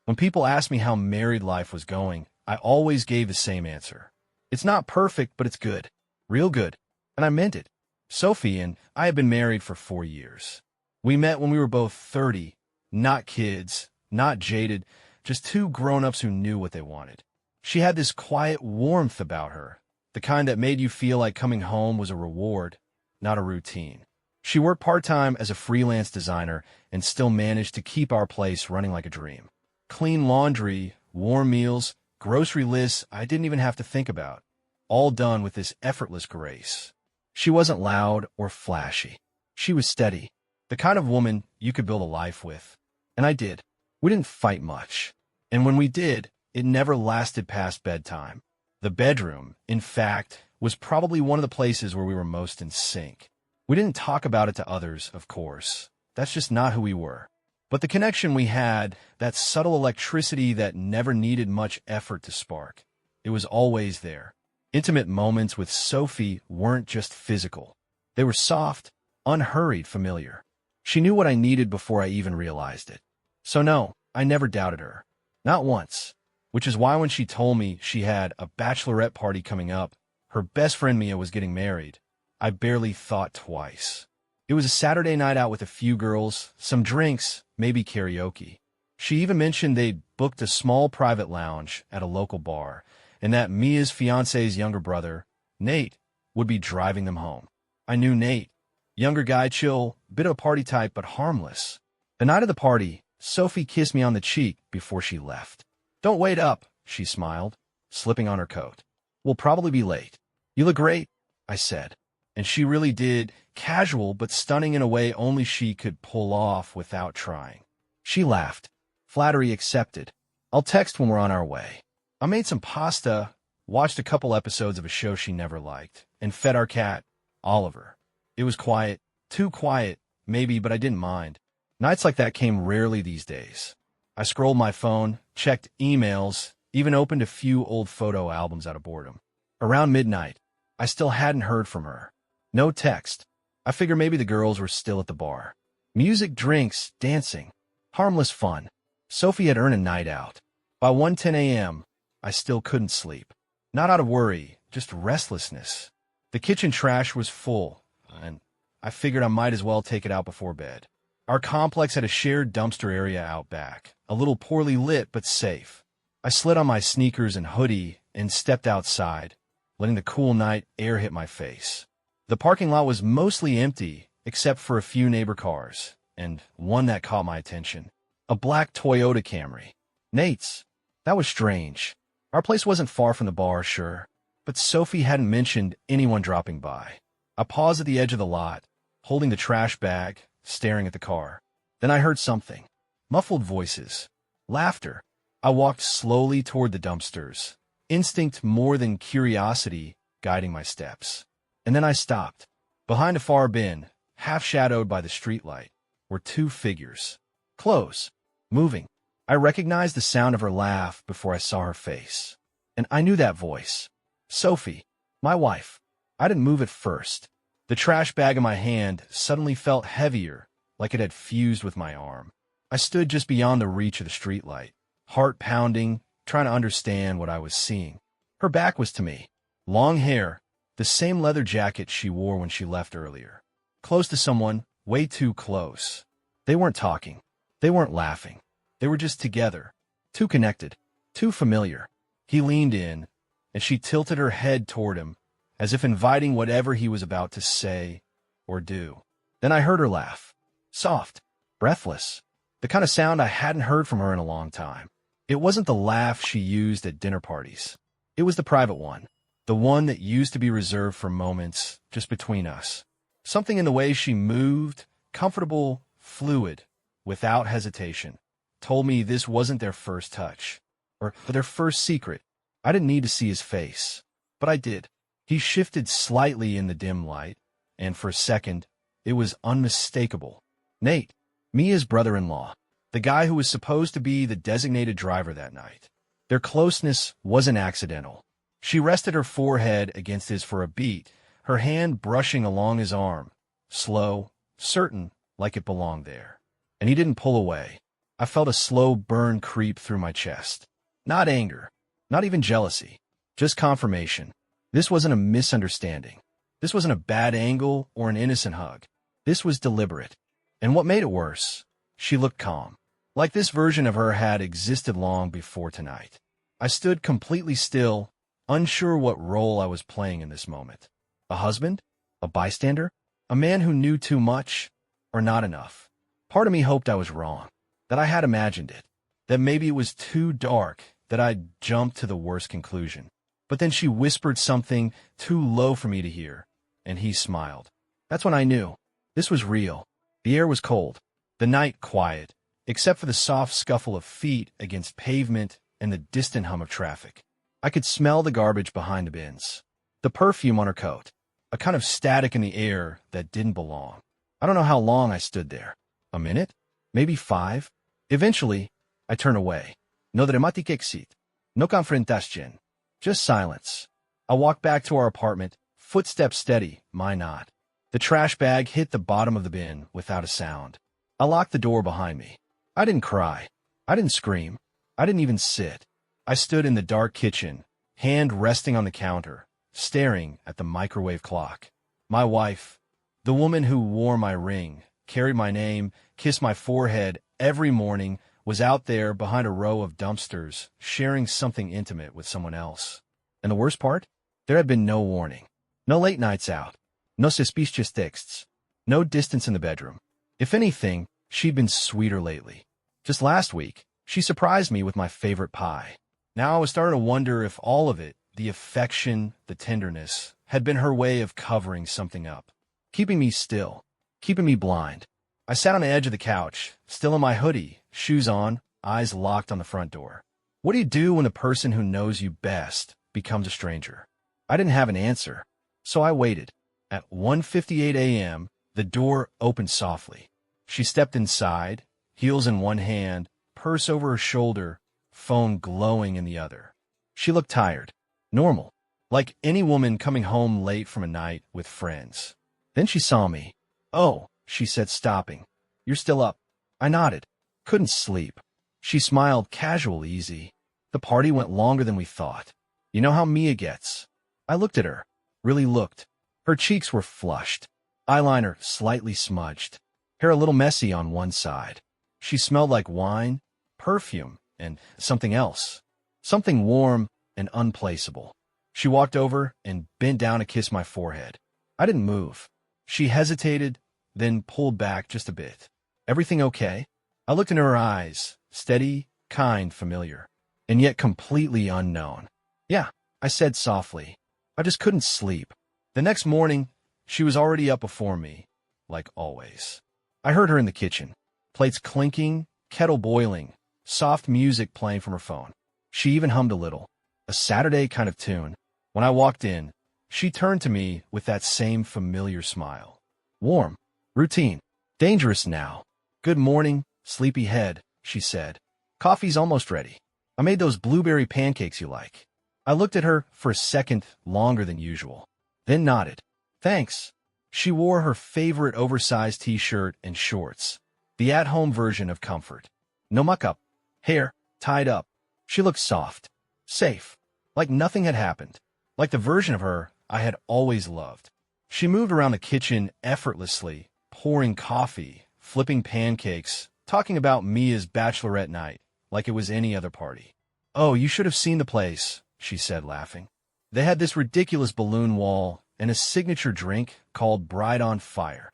When people asked me how married life was going, I always gave the same answer. It's not perfect, but it's good. Real good. And I meant it. Sophie and I have been married for 4 years. We met when we were both 30, not kids, not jaded, just two grown-ups who knew what they wanted. She had this quiet warmth about her, the kind that made you feel like coming home was a reward, not a routine. She worked part-time as a freelance designer and still managed to keep our place running like a dream. Clean laundry, warm meals, grocery lists I didn't even have to think about, all done with this effortless grace. She wasn't loud or flashy. She was steady, the kind of woman you could build a life with. And I did. We didn't fight much. And when we did, it never lasted past bedtime. The bedroom, in fact, was probably one of the places where we were most in sync. We didn't talk about it to others, of course. That's just not who we were. But the connection we had, that subtle electricity that never needed much effort to spark, it was always there. Intimate moments with Sophie weren't just physical. They were soft, unhurried, familiar. She knew what I needed before I even realized it. So no, I never doubted her. Not once. Which is why when she told me she had a bachelorette party coming up, her best friend Mia was getting married, I barely thought twice. It was a Saturday night out with a few girls, some drinks, maybe karaoke. She even mentioned they'd booked a small private lounge at a local bar, and that Mia's fiancé's younger brother, Nate, would be driving them home. I knew Nate. Younger guy, chill, bit of a party type, but harmless. The night of the party, Sophie kissed me on the cheek before she left. "Don't wait up," she smiled, slipping on her coat. "We'll probably be late." "You look great," I said. And she really did, casual but stunning in a way only she could pull off without trying. She laughed. Flattery accepted. "I'll text when we're on our way." I made some pasta, watched a couple episodes of a show she never liked, and fed our cat, Oliver. It was quiet, too quiet, maybe, but I didn't mind. Nights like that came rarely these days. I scrolled my phone, checked emails, even opened a few old photo albums out of boredom. Around midnight, I still hadn't heard from her. No text. I figured maybe the girls were still at the bar. Music, drinks, dancing. Harmless fun. Sophie had earned a night out. By 1:10 a.m., I still couldn't sleep. Not out of worry, just restlessness. The kitchen trash was full, and I figured I might as well take it out before bed. Our complex had a shared dumpster area out back, a little poorly lit but safe. I slid on my sneakers and hoodie and stepped outside, letting the cool night air hit my face. The parking lot was mostly empty, except for a few neighbor cars, and one that caught my attention. A black Toyota Camry. Nate's. That was strange. Our place wasn't far from the bar, sure, but Sophie hadn't mentioned anyone dropping by. I paused at the edge of the lot, holding the trash bag, staring at the car. Then I heard something. Muffled voices. Laughter. I walked slowly toward the dumpsters, instinct more than curiosity guiding my steps. And then I stopped. Behind a far bin, half shadowed by the streetlight, were two figures. Close. Moving. I recognized the sound of her laugh before I saw her face. And I knew that voice. Sophie. My wife. I didn't move at first. The trash bag in my hand suddenly felt heavier, like it had fused with my arm. I stood just beyond the reach of the streetlight, heart pounding, trying to understand what I was seeing. Her back was to me. Long hair, the same leather jacket she wore when she left earlier. Close to someone, way too close. They weren't talking. They weren't laughing. They were just together. Too connected. Too familiar. He leaned in, and she tilted her head toward him, as if inviting whatever he was about to say or do. Then I heard her laugh. Soft. Breathless. The kind of sound I hadn't heard from her in a long time. It wasn't the laugh she used at dinner parties. It was the private one. The one that used to be reserved for moments just between us. Something in the way she moved, comfortable, fluid, without hesitation, told me this wasn't their first touch, or their first secret. I didn't need to see his face, but I did. He shifted slightly in the dim light, and for a second, it was unmistakable. Nate, Mia's brother-in-law, the guy who was supposed to be the designated driver that night. Their closeness wasn't accidental. She rested her forehead against his for a beat, her hand brushing along his arm, slow, certain, like it belonged there. And he didn't pull away. I felt a slow burn creep through my chest. Not anger, not even jealousy, just confirmation. This wasn't a misunderstanding. This wasn't a bad angle or an innocent hug. This was deliberate. And what made it worse, she looked calm. Like this version of her had existed long before tonight. I stood completely still, unsure what role I was playing in this moment. A husband? A bystander? A man who knew too much? Or not enough? Part of me hoped I was wrong, that I had imagined it, that maybe it was too dark, that I'd jumped to the worst conclusion. But then she whispered something too low for me to hear, and he smiled. That's when I knew. This was real. The air was cold, the night quiet, except for the soft scuffle of feet against pavement and the distant hum of traffic. I could smell the garbage behind the bins, the perfume on her coat, a kind of static in the air that didn't belong. I don't know how long I stood there. A minute? Maybe 5? Eventually, I turned away. No dramatic exit. No confrontation. Just silence. I walked back to our apartment, footsteps steady, mine not. The trash bag hit the bottom of the bin without a sound. I locked the door behind me. I didn't cry. I didn't scream. I didn't even sit. I stood in the dark kitchen, hand resting on the counter, staring at the microwave clock. My wife, the woman who wore my ring, carried my name, kissed my forehead every morning, was out there behind a row of dumpsters, sharing something intimate with someone else. And the worst part? There had been no warning. No late nights out. No suspicious texts. No distance in the bedroom. If anything, she'd been sweeter lately. Just last week, she surprised me with my favorite pie. Now I was starting to wonder if all of it, the affection, the tenderness, had been her way of covering something up. Keeping me still. Keeping me blind. I sat on the edge of the couch, still in my hoodie, shoes on, eyes locked on the front door. What do you do when the person who knows you best becomes a stranger? I didn't have an answer, so I waited. At 1:58 a.m., the door opened softly. She stepped inside, heels in one hand, purse over her shoulder, phone glowing in the other. She looked tired, normal, like any woman coming home late from a night with friends. Then she saw me. "Oh," she said, stopping. "You're still up." I nodded. Couldn't sleep. She smiled, casual, easy. "The party went longer than we thought. You know how Mia gets." I looked at her, really looked. Her cheeks were flushed, eyeliner slightly smudged, hair a little messy on one side. She smelled like wine, perfume, and something else. Something warm and unplaceable. She walked over and bent down to kiss my forehead. I didn't move. She hesitated, then pulled back just a bit. "Everything okay?" I looked into her eyes, steady, kind, familiar, and yet completely unknown. "Yeah," I said softly. I just couldn't sleep. The next morning, she was already up before me, like always. I heard her in the kitchen, plates clinking, kettle boiling, soft music playing from her phone. She even hummed a little, a Saturday kind of tune. When I walked in, she turned to me with that same familiar smile. Warm, routine, dangerous now. "Good morning, sleepyhead," she said. "Coffee's almost ready. I made those blueberry pancakes you like." I looked at her for a second longer than usual, then nodded. "Thanks." She wore her favorite oversized t-shirt and shorts, the at-home version of comfort. No muck-up, hair tied up. She looked soft, safe, like nothing had happened, like the version of her I had always loved. She moved around the kitchen effortlessly, pouring coffee, flipping pancakes, talking about Mia's bachelorette night like it was any other party. "Oh, you should have seen the place," she said, laughing. "They had this ridiculous balloon wall and a signature drink called Bride on Fire.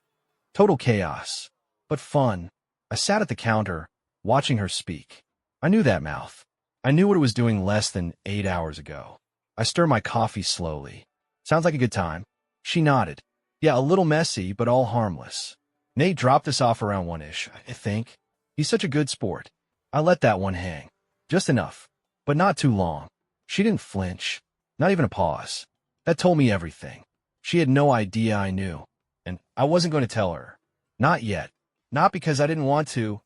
Total chaos, but fun." I sat at the counter, watching her speak. I knew that mouth. I knew what it was doing less than 8 hours ago. I stirred my coffee slowly. "Sounds like a good time." She nodded. "Yeah, a little messy, but all harmless. Nate dropped us off around 1-ish, I think. He's such a good sport." I let that one hang. Just enough, but not too long. She didn't flinch, not even a pause. That told me everything. She had no idea I knew, and I wasn't going to tell her. Not yet. Not because I didn't want to,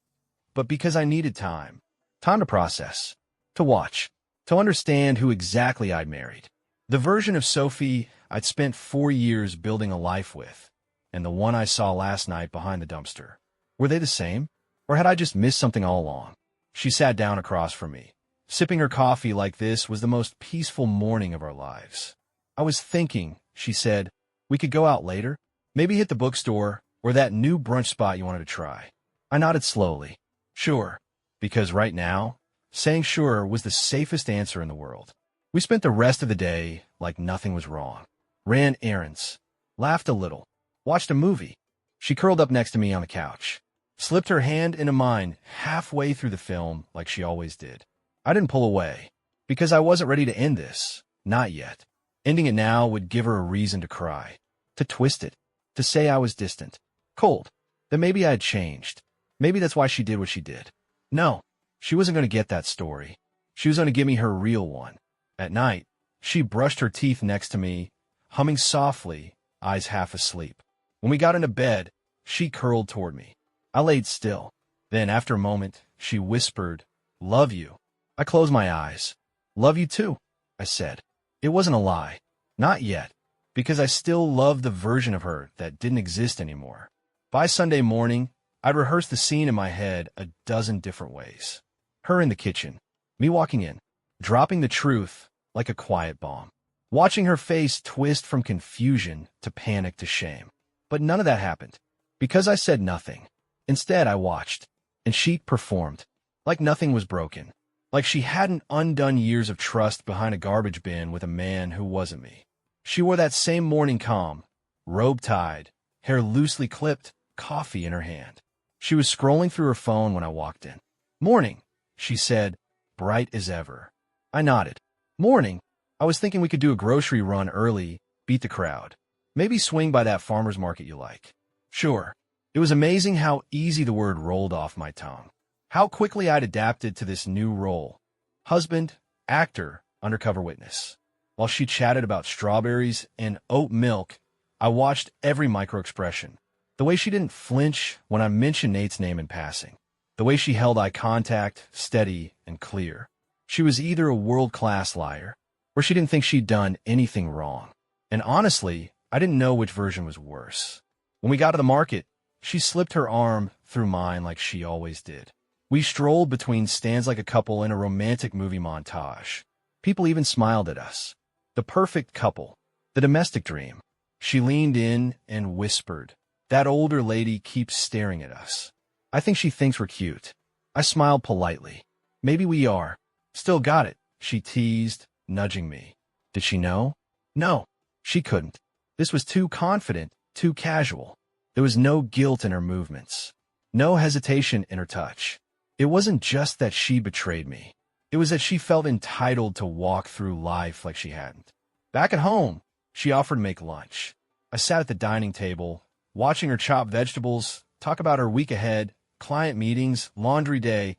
but because I needed time. Time to process, to watch, to understand who exactly I'd married. The version of Sophie I'd spent 4 years building a life with, and the one I saw last night behind the dumpster. Were they the same, or had I just missed something all along? She sat down across from me. Sipping her coffee like this was the most peaceful morning of our lives. I was thinking, she said, we could go out later? Maybe hit the bookstore or that new brunch spot you wanted to try. I nodded slowly. Sure. Because right now, saying sure was the safest answer in the world. We spent the rest of the day like nothing was wrong. Ran errands. Laughed a little. Watched a movie. She curled up next to me on the couch. Slipped her hand into mine halfway through the film like she always did. I didn't pull away. Because I wasn't ready to end this. Not yet. Ending it now would give her a reason to cry. To twist it. To say I was distant. Cold. That maybe I had changed. Maybe that's why she did what she did. No. She wasn't going to get that story. She was going to give me her real one. At night, she brushed her teeth next to me, humming softly, eyes half asleep. When we got into bed, she curled toward me. I laid still. Then, after a moment, she whispered, "Love you." I closed my eyes. "Love you too," I said. It wasn't a lie. Not yet. Because I still loved the version of her that didn't exist anymore. By Sunday morning, I'd rehearsed the scene in my head a dozen different ways. Her in the kitchen. Me walking in. Dropping the truth like a quiet bomb. Watching her face twist from confusion to panic to shame. But none of that happened. Because I said nothing. Instead, I watched. And she performed. Like nothing was broken. Like she hadn't undone years of trust behind a garbage bin with a man who wasn't me. She wore that same morning calm. Robe tied. Hair loosely clipped. Coffee in her hand. She was scrolling through her phone when I walked in. "Morning," she said, bright as ever. I nodded. "Morning. I was thinking we could do a grocery run early, beat the crowd. Maybe swing by that farmer's market you like." Sure. It was amazing how easy the word rolled off my tongue. How quickly I'd adapted to this new role. Husband, actor, undercover witness. While she chatted about strawberries and oat milk, I watched every micro-expression. The way she didn't flinch when I mentioned Nate's name in passing. The way she held eye contact, steady and clear. She was either a world-class liar, or she didn't think she'd done anything wrong. And honestly, I didn't know which version was worse. When we got to the market, she slipped her arm through mine like she always did. We strolled between stands like a couple in a romantic movie montage. People even smiled at us. The perfect couple. The domestic dream. She leaned in and whispered, "That older lady keeps staring at us. I think she thinks we're cute." I smiled politely. "Maybe we are." "Still got it," she teased, nudging me. Did she know? No, she couldn't. This was too confident, too casual. There was no guilt in her movements. No hesitation in her touch. It wasn't just that she betrayed me. It was that she felt entitled to walk through life like she hadn't. Back at home, she offered to make lunch. I sat at the dining table, watching her chop vegetables, talk about her week ahead, client meetings, laundry day,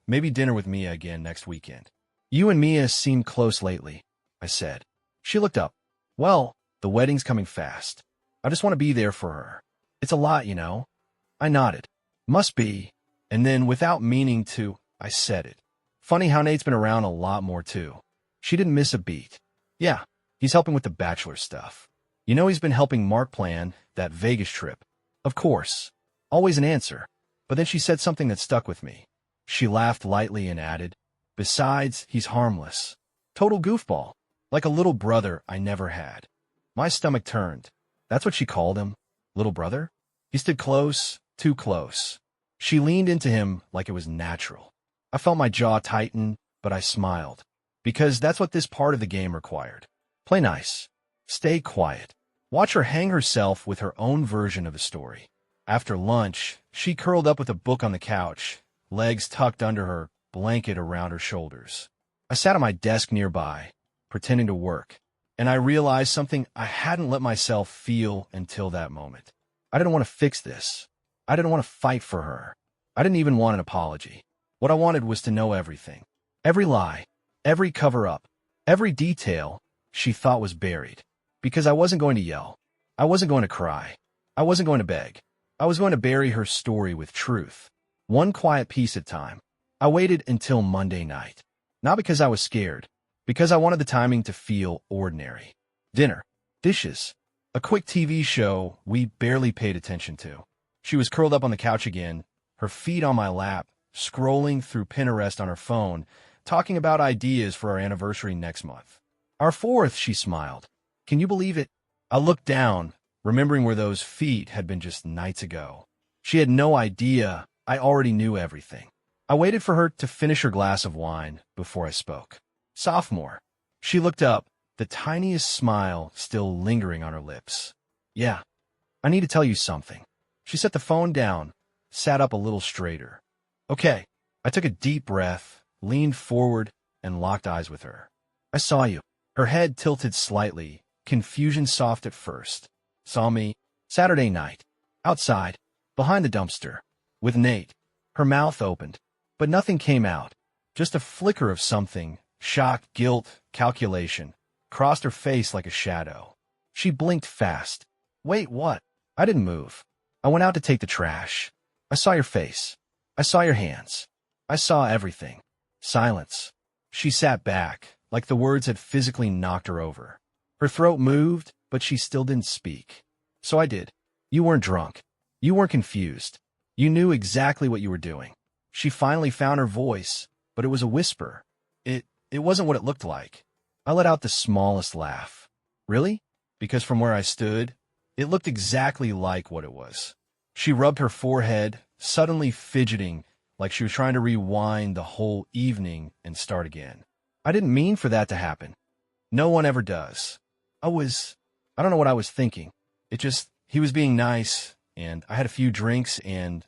maybe dinner with Mia again next weekend. "You and Mia seem close lately," I said. She looked up. "Well, the wedding's coming fast. I just want to be there for her. It's a lot, you know." I nodded. "Must be." And then, without meaning to, I said it. "Funny how Nate's been around a lot more, too." She didn't miss a beat. "Yeah, he's helping with the bachelor stuff. You know he's been helping Mark plan that Vegas trip." Of course. Always an answer. But then she said something that stuck with me. She laughed lightly and added, "Besides, he's harmless. Total goofball. Like a little brother I never had." My stomach turned. That's what she called him? Little brother? He stood close, too close. She leaned into him like it was natural. I felt my jaw tighten, but I smiled. Because that's what this part of the game required. Play nice. Stay quiet. Watch her hang herself with her own version of the story. After lunch, she curled up with a book on the couch, legs tucked under her, blanket around her shoulders. I sat at my desk nearby, pretending to work, and I realized something I hadn't let myself feel until that moment. I didn't want to fix this. I didn't want to fight for her. I didn't even want an apology. What I wanted was to know everything. Every lie, every cover-up, every detail she thought was buried. Because I wasn't going to yell. I wasn't going to cry. I wasn't going to beg. I was going to bury her story with truth. One quiet piece at a time. I waited until Monday night. Not because I was scared. Because I wanted the timing to feel ordinary. Dinner. Dishes. A quick TV show we barely paid attention to. She was curled up on the couch again, her feet on my lap, scrolling through Pinterest on her phone, talking about ideas for our anniversary next month. Our fourth, she smiled. Can you believe it? I looked down, remembering where those feet had been just nights ago. She had no idea I already knew everything. I waited for her to finish her glass of wine before I spoke. Sophomore. She looked up, the tiniest smile still lingering on her lips. Yeah, I need to tell you something. She set the phone down, sat up a little straighter. Okay. I took a deep breath, leaned forward, and locked eyes with her. I saw you. Her head tilted slightly, confusion soft at first. Saw me Saturday night, outside, behind the dumpster, with Nate. Her mouth opened, but nothing came out. Just a flicker of something, shock, guilt, calculation, crossed her face like a shadow. She blinked fast. Wait, what? I didn't move. I went out to take the trash. I saw your face. I saw your hands. I saw everything. Silence. She sat back, like the words had physically knocked her over. Her throat moved, but she still didn't speak. So I did. You weren't drunk. You weren't confused. You knew exactly what you were doing. She finally found her voice, but it was a whisper. It wasn't what it looked like. I let out the smallest laugh. Really? Because from where I stood, it looked exactly like what it was. She rubbed her forehead, suddenly fidgeting, like she was trying to rewind the whole evening and start again. I didn't mean for that to happen. No one ever does. I don't know what I was thinking. He was being nice, and I had a few drinks, and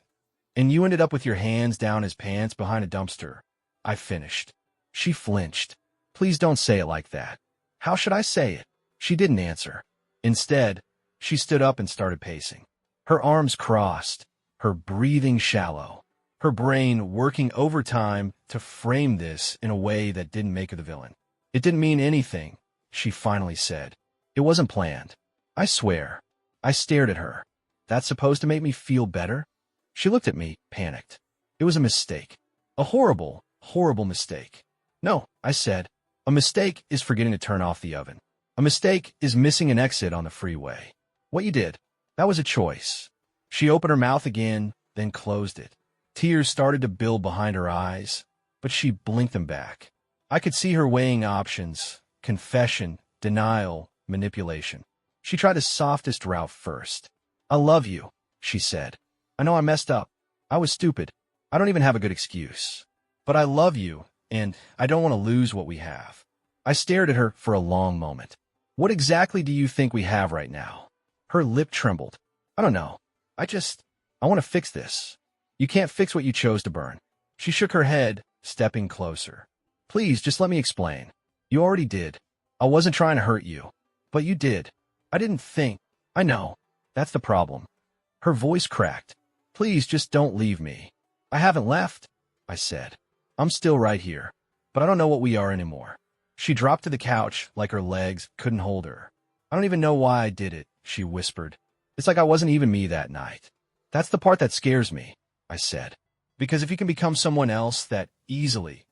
you ended up with your hands down his pants behind a dumpster. I finished. She flinched. Please don't say it like that. How should I say it? She didn't answer. Instead, she stood up and started pacing. Her arms crossed, her breathing shallow, her brain working overtime to frame this in a way that didn't make her the villain. It didn't mean anything, she finally said. It wasn't planned. I swear. I stared at her. That's supposed to make me feel better? She looked at me, panicked. It was a mistake. A horrible, horrible mistake. No, I said. A mistake is forgetting to turn off the oven. A mistake is missing an exit on the freeway. What you did, that was a choice. She opened her mouth again, then closed it. Tears started to build behind her eyes, but she blinked them back. I could see her weighing options: confession, denial, manipulation. She tried the softest route first. I love you, she said. I know I messed up. I was stupid. I don't even have a good excuse. But I love you, and I don't want to lose what we have. I stared at her for a long moment. What exactly do you think we have right now? Her lip trembled. I don't know. I want to fix this. You can't fix what you chose to burn. She shook her head, stepping closer. Please, just let me explain. You already did. I wasn't trying to hurt you. But you did. I didn't think. I know. That's the problem. Her voice cracked. Please, just don't leave me. I haven't left, I said. I'm still right here. But I don't know what we are anymore. She dropped to the couch like her legs couldn't hold her. I don't even know why I did it, she whispered. It's like I wasn't even me that night. That's the part that scares me, I said. Because if you can become someone else that easily,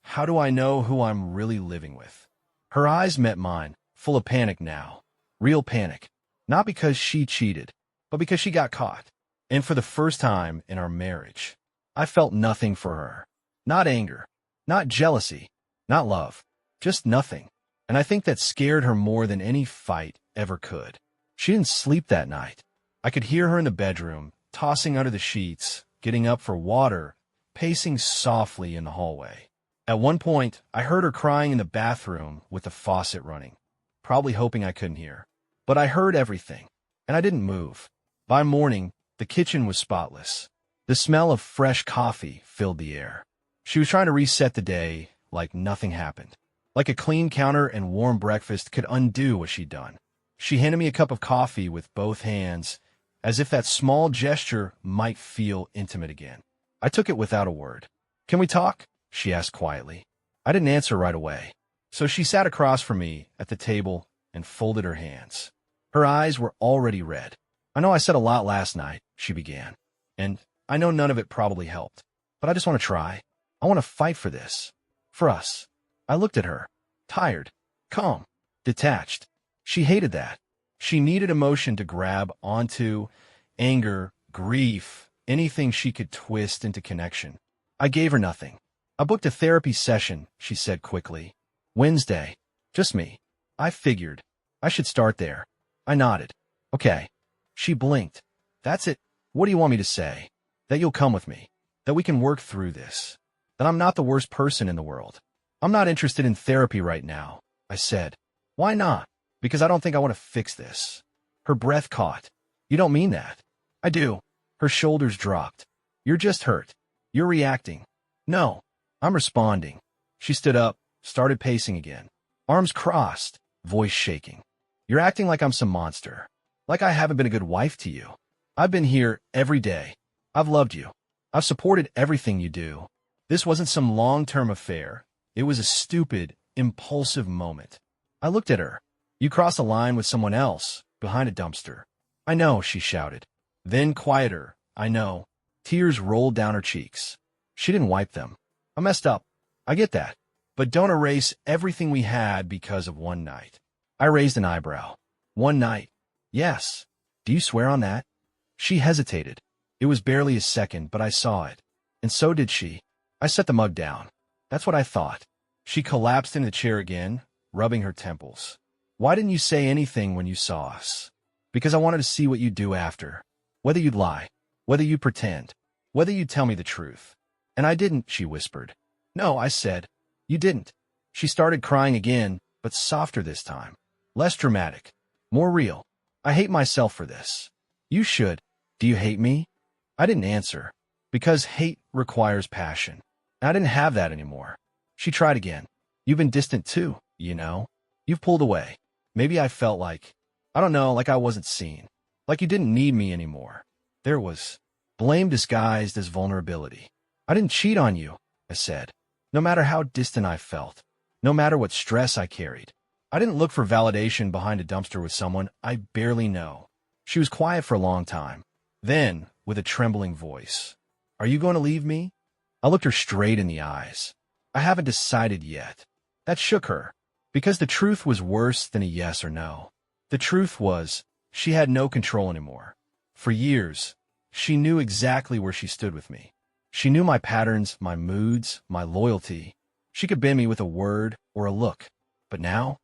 how do I know who I'm really living with? Her eyes met mine, full of panic now. Real panic. Not because she cheated, but because she got caught. And for the first time in our marriage, I felt nothing for her. Not anger, not jealousy, not love, just nothing. And I think that scared her more than any fight ever could. She didn't sleep that night. I could hear her in the bedroom, tossing under the sheets, getting up for water, pacing softly in the hallway. At one point, I heard her crying in the bathroom with the faucet running, probably hoping I couldn't hear. But I heard everything, and I didn't move. By morning, the kitchen was spotless. The smell of fresh coffee filled the air. She was trying to reset the day like nothing happened. Like a clean counter and warm breakfast could undo what she'd done. She handed me a cup of coffee with both hands, as if that small gesture might feel intimate again. I took it without a word. Can we talk? She asked quietly. I didn't answer right away. So she sat across from me at the table and folded her hands. Her eyes were already red. I know I said a lot last night, she began. And I know none of it probably helped. But I just want to try. I want to fight for this. For us. I looked at her. Tired. Calm. Detached. She hated that. She needed emotion to grab onto, anger, grief, anything she could twist into connection. I gave her nothing. I booked a therapy session, she said quickly. Wednesday. Just me. I figured. I should start there. I nodded. Okay. She blinked. That's it. What do you want me to say? That you'll come with me. That we can work through this. That I'm not the worst person in the world. I'm not interested in therapy right now, I said. Why not? Because I don't think I want to fix this. Her breath caught. You don't mean that. I do. Her shoulders dropped. You're just hurt. You're reacting. No. I'm responding. She stood up, started pacing again. Arms crossed, voice shaking. You're acting like I'm some monster. Like I haven't been a good wife to you. I've been here every day. I've loved you. I've supported everything you do. This wasn't some long-term affair. It was a stupid, impulsive moment. I looked at her. You crossed a line with someone else, behind a dumpster. I know, she shouted. Then quieter, I know. Tears rolled down her cheeks. She didn't wipe them. I messed up. I get that. But don't erase everything we had because of one night. I raised an eyebrow. One night. Yes. Do you swear on that? She hesitated. It was barely a second, but I saw it. And so did she. I set the mug down. That's what I thought. She collapsed in the chair again, rubbing her temples. Why didn't you say anything when you saw us? Because I wanted to see what you'd do after. Whether you'd lie. Whether you'd pretend. Whether you'd tell me the truth. And I didn't, she whispered. No, I said. You didn't. She started crying again, but softer this time. Less dramatic. More real. I hate myself for this. You should. Do you hate me? I didn't answer. Because hate requires passion. And I didn't have that anymore. She tried again. You've been distant too, you know. You've pulled away. Maybe I felt like, I don't know, like I wasn't seen. Like you didn't need me anymore. There was blame disguised as vulnerability. I didn't cheat on you, I said. No matter how distant I felt. No matter what stress I carried. I didn't look for validation behind a dumpster with someone I barely know. She was quiet for a long time. Then, with a trembling voice, Are you going to leave me? I looked her straight in the eyes. I haven't decided yet. That shook her. Because the truth was worse than a yes or no. The truth was, she had no control anymore. For years, she knew exactly where she stood with me. She knew my patterns, my moods, my loyalty. She could bend me with a word or a look. But now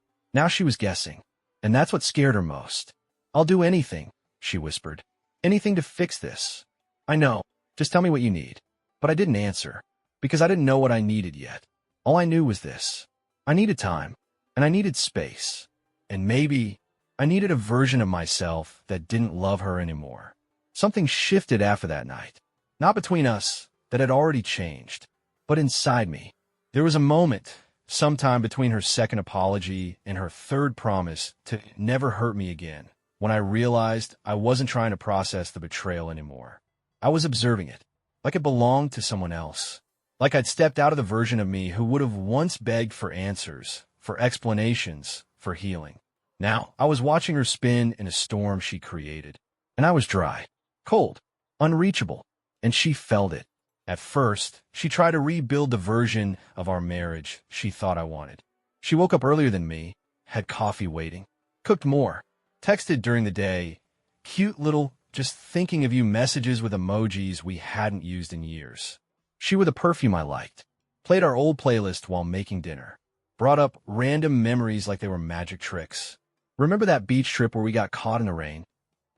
she was guessing. And that's what scared her most. I'll do anything, she whispered. Anything to fix this. I know. Just tell me what you need. But I didn't answer. Because I didn't know what I needed yet. All I knew was this. I needed time. And I needed space. And maybe I needed a version of myself that didn't love her anymore. Something shifted after that night. Not between us, that had already changed. But inside me. There was a moment, sometime between her second apology and her third promise to never hurt me again, when I realized I wasn't trying to process the betrayal anymore. I was observing it, like it belonged to someone else. Like I'd stepped out of the version of me who would have once begged for answers, for explanations, for healing. Now, I was watching her spin in a storm she created. And I was dry, cold, unreachable, and she felt it. At first, she tried to rebuild the version of our marriage she thought I wanted. She woke up earlier than me, had coffee waiting, cooked more, texted during the day, cute little just thinking of you messages with emojis we hadn't used in years. She wore the perfume I liked, played our old playlist while making dinner, brought up random memories like they were magic tricks. Remember that beach trip where we got caught in the rain?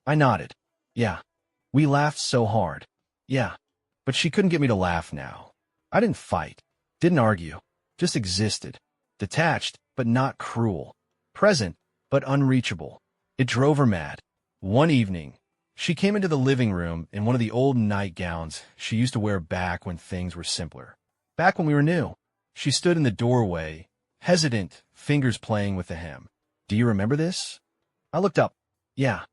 I nodded. Yeah. We laughed so hard. Yeah. But she couldn't get me to laugh now. I didn't fight, didn't argue, just existed. Detached, but not cruel. Present, but unreachable. It drove her mad. One evening, she came into the living room in one of the old nightgowns she used to wear back when things were simpler. Back when we were new. She stood in the doorway, hesitant, fingers playing with the hem. Do you remember this? I looked up. Yeah.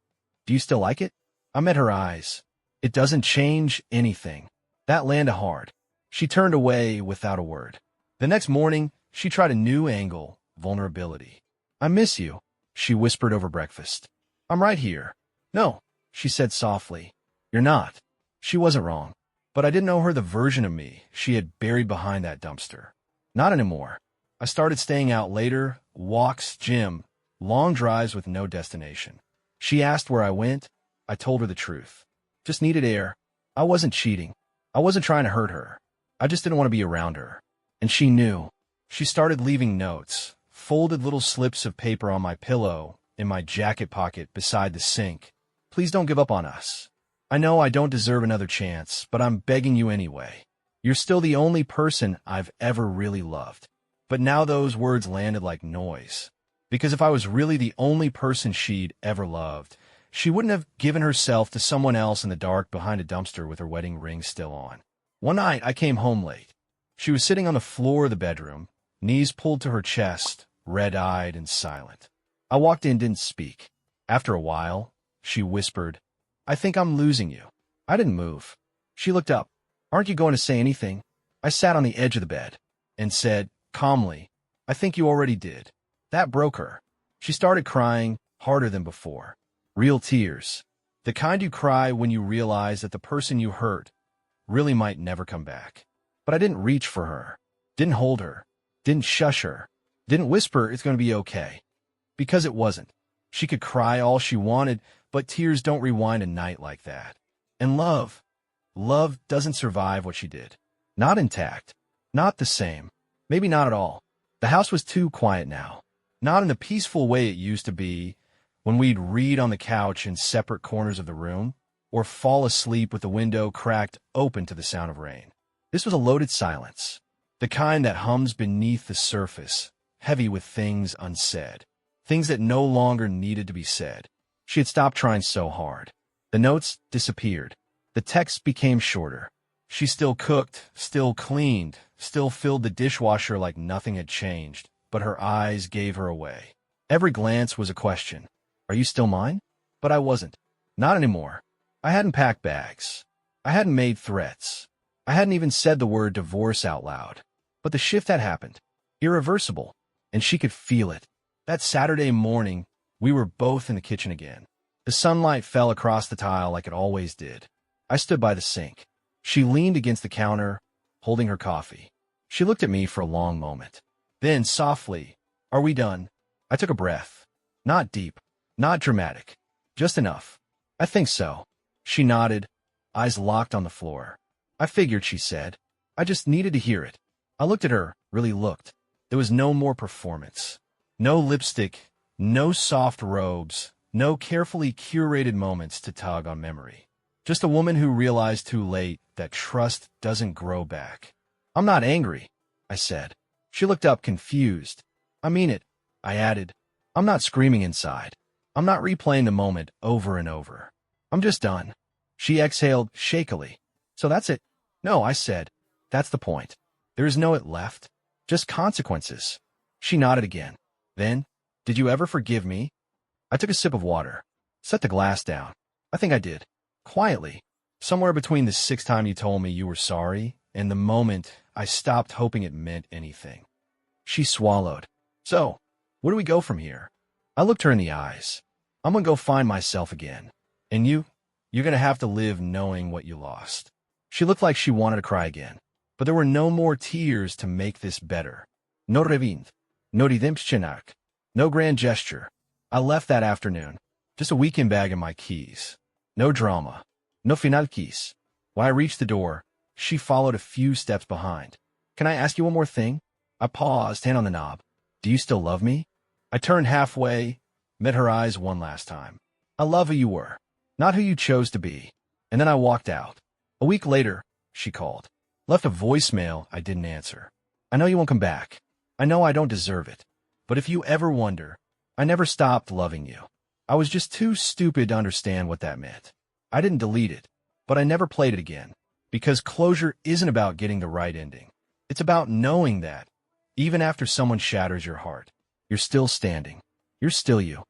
Do you still like it? I met her eyes. It doesn't change anything. That landed hard. She turned away without a word. The next morning, she tried a new angle, vulnerability. I miss you, she whispered over breakfast. I'm right here. No, she said softly. You're not. She wasn't wrong. But I didn't know her the version of me she had buried behind that dumpster. Not anymore. I started staying out later, walks, gym, long drives with no destination. She asked where I went. I told her the truth. Just needed air. I wasn't cheating. I wasn't trying to hurt her. I just didn't want to be around her. And she knew. She started leaving notes, folded little slips of paper on my pillow, in my jacket pocket beside the sink. Please don't give up on us. I know I don't deserve another chance, but I'm begging you anyway. You're still the only person I've ever really loved. But now those words landed like noise. Because if I was really the only person she'd ever loved, she wouldn't have given herself to someone else in the dark behind a dumpster with her wedding ring still on. One night, I came home late. She was sitting on the floor of the bedroom, knees pulled to her chest, red-eyed and silent. I walked in, didn't speak. After a while, she whispered, I think I'm losing you. I didn't move. She looked up. Aren't you going to say anything? I sat on the edge of the bed and said, calmly, I think you already did. That broke her. She started crying, harder than before. Real tears. The kind you cry when you realize that the person you hurt really might never come back. But I didn't reach for her, didn't hold her, didn't shush her, didn't whisper it's going to be okay. Because it wasn't. She could cry all she wanted, but tears don't rewind a night like that. And love doesn't survive what she did. Not intact. Not the same. Maybe not at all. The house was too quiet now. Not in the peaceful way it used to be when we'd read on the couch in separate corners of the room or fall asleep with the window cracked open to the sound of rain. This was a loaded silence, the kind that hums beneath the surface, heavy with things unsaid, things that no longer needed to be said. She had stopped trying so hard. The notes disappeared. The texts became shorter. She still cooked, still cleaned, still filled the dishwasher like nothing had changed, but her eyes gave her away. Every glance was a question. Are you still mine? But I wasn't. Not anymore. I hadn't packed bags. I hadn't made threats. I hadn't even said the word divorce out loud. But the shift had happened. Irreversible. And she could feel it. That Saturday morning, we were both in the kitchen again. The sunlight fell across the tile like it always did. I stood by the sink. She leaned against the counter, holding her coffee. She looked at me for a long moment. Then, softly, are we done? I took a breath. Not deep, not dramatic, just enough. I think so. She nodded, eyes locked on the floor. I figured, she said. I just needed to hear it. I looked at her, really looked. There was no more performance. No lipstick, no soft robes, no carefully curated moments to tug on memory. Just a woman who realized too late that trust doesn't grow back. I'm not angry, I said. She looked up, confused. I mean it, I added. I'm not screaming inside. I'm not replaying the moment over and over. I'm just done. She exhaled shakily. So that's it? No, I said. That's the point. There is no it left. Just consequences. She nodded again. Then, did you ever forgive me? I took a sip of water. Set the glass down. I think I did. Quietly. Somewhere between the sixth time you told me you were sorry and the moment I stopped hoping it meant anything. She swallowed. So, where do we go from here? I looked her in the eyes. I'm gonna go find myself again. And you're gonna have to live knowing what you lost. She looked like she wanted to cry again. But there were no more tears to make this better. No rewind. No redemptionarc. No grand gesture. I left that afternoon. Just a weekend bag and my keys. No drama. No final keys. When I reached the door, she followed a few steps behind. Can I ask you one more thing? I paused, hand on the knob. Do you still love me? I turned halfway, met her eyes one last time. I love who you were, not who you chose to be. And then I walked out. A week later, she called. Left a voicemail I didn't answer. I know you won't come back. I know I don't deserve it. But if you ever wonder, I never stopped loving you. I was just too stupid to understand what that meant. I didn't delete it, but I never played it again. Because closure isn't about getting the right ending. It's about knowing that, even after someone shatters your heart, you're still standing. You're still you.